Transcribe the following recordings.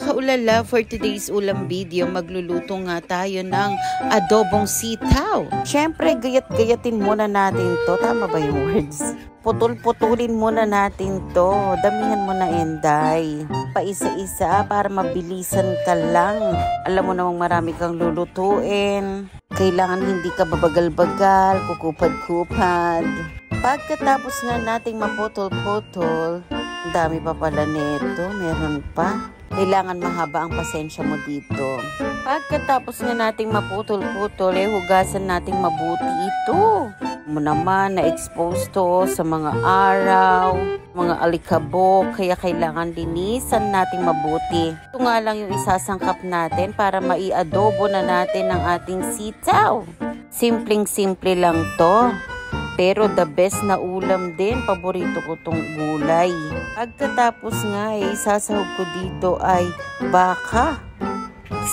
kaulala, for today's ulam video, magluluto nga tayo ng adobong sitaw. Siyempre, gayat-gayatin muna natin to. Tama ba yung words? Putol-putulin muna natin to. Damihan mo na, Enday. Paisa-isa para mabilisan ka lang. Alam mo namang marami kang lulutuin. Kailangan hindi ka babagal-bagal, kukupad-kupad. Pagkatapos nga nating maputol-putol, dami pa pala nito, meron pa. Kailangan mahaba ang pasensya mo dito. Pagkatapos nga nating maputol-putol, hugasan nating mabuti ito. Mo naman na-expose to sa mga araw, mga alikabok, kaya kailangan linisan nating mabuti. Ito nga lang yung isasangkap natin para maiadobo na natin ang ating sitaw. Simpleng-simple lang to. Pero the best na ulam din, paborito ko tong gulay. Pagkatapos nga sasahog ko dito ay baka.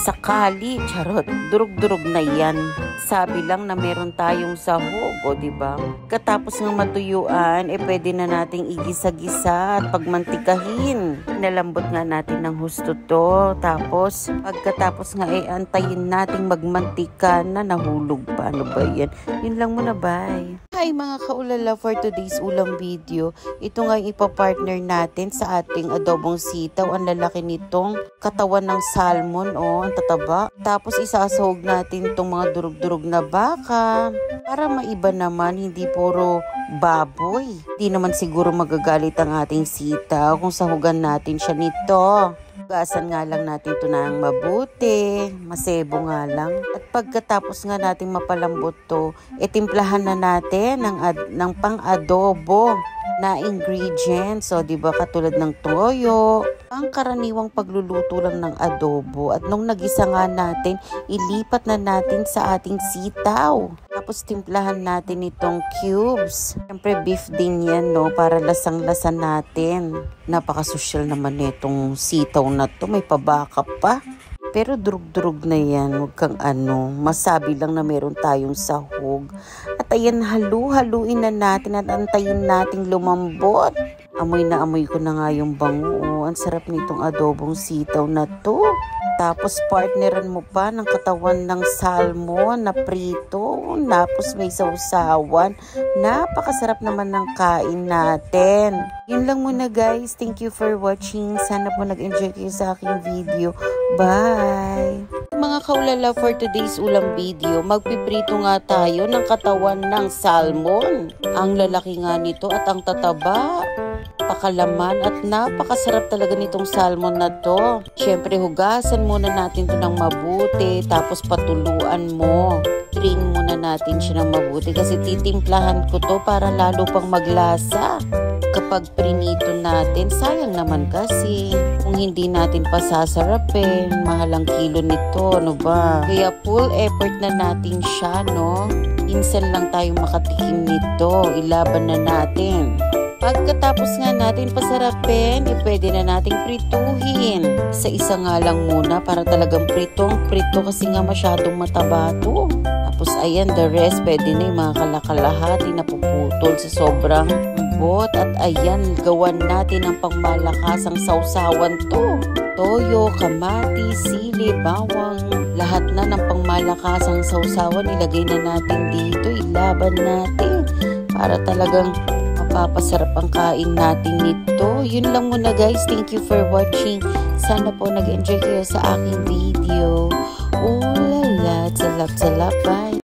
Sakali, charot, durug-durug na yan. Sabi lang na meron tayong sahog, o diba? Katapos ng matuyuan, pwede na nating igisa-gisa at pagmantikahin. Nalambot nga natin ng husto to. Tapos, pagkatapos nga antayin nating magmantika na nahulog pa. Ano ba yan? Yun lang muna, bye. Hi mga kaulala, for today's ulam video, ito nga ipapartner natin sa ating adobong sitaw. Ang lalaki nitong katawan ng salmon, ang tataba. Tapos isasahog natin itong mga durug-durug na baka para maiba naman, hindi puro baboy. Hindi naman siguro magagalit ang ating sitaw kung sahugan natin siya nito. Hugasan nga lang natin ito ng mabuti, masebo nga lang. At pagkatapos nga natin mapalambot to, timplahan na natin ng pang-adobo na ingredients. So, diba, katulad ng toyo, ang karaniwang pagluluto lang ng adobo. At nung nagisa nga natin, ilipat na natin sa ating sitaw. Tapos timplahan natin itong cubes. Siyempre beef din yan, no? Para lasang-lasa natin. Napaka-social naman itong sitaw na to. May pabaka pa. Pero durug-durug na yan. Huwag kang masabi lang na meron tayong sahog. At ayan, halu-haluin na natin at antayin nating lumambot. Amoy na amoy ko na nga yung bango. Ang sarap nitong adobong sitaw na to. Tapos partneran mo pa ng katawan ng salmon na prito. Tapos may sausawan. Napakasarap naman ng kain natin. Yun lang muna guys. Thank you for watching. Sana po nag-enjoy kayo sa aking video. Bye! Mga kaulala, for today's ulam video, magpiprito nga tayo ng katawan ng salmon. Ang lalaki nga nito at ang tataba. Pakalaman at napakasarap talaga nitong salmon na to. Siyempre, hugasan muna natin to ng mabuti, tapos patuluan mo. Drain muna natin siya ng mabuti kasi titimplahan ko to para lalo pang maglasa. Kapag prinito natin, sayang naman kasi kung hindi natin pasasarapin, mahal ang kilo nito, ano ba? Kaya full effort na natin siya, no? Minsan lang tayo makatikim nito, ilaban na natin. Pagkatapos nga natin pasarapin, pwede na nating prituhin. Sa isa nga lang muna para talagang prito kasi nga masyadong mataba to. Tapos ayan, the rest pwede na yung mga kalakalahati na puputol sa sobrang bot. At ayan, gawan natin ang pangmalakasang sausawan to. Toyo, kamatis, sili, bawang, lahat na ng pangmalakasang sausawan ilagay na natin dito, ilaban natin para talagang mapapasarap ang kain natin nito. Yun lang muna guys. Thank you for watching. Sana po nag-enjoy kayo sa aking video. Ulala, salap-salap. Bye!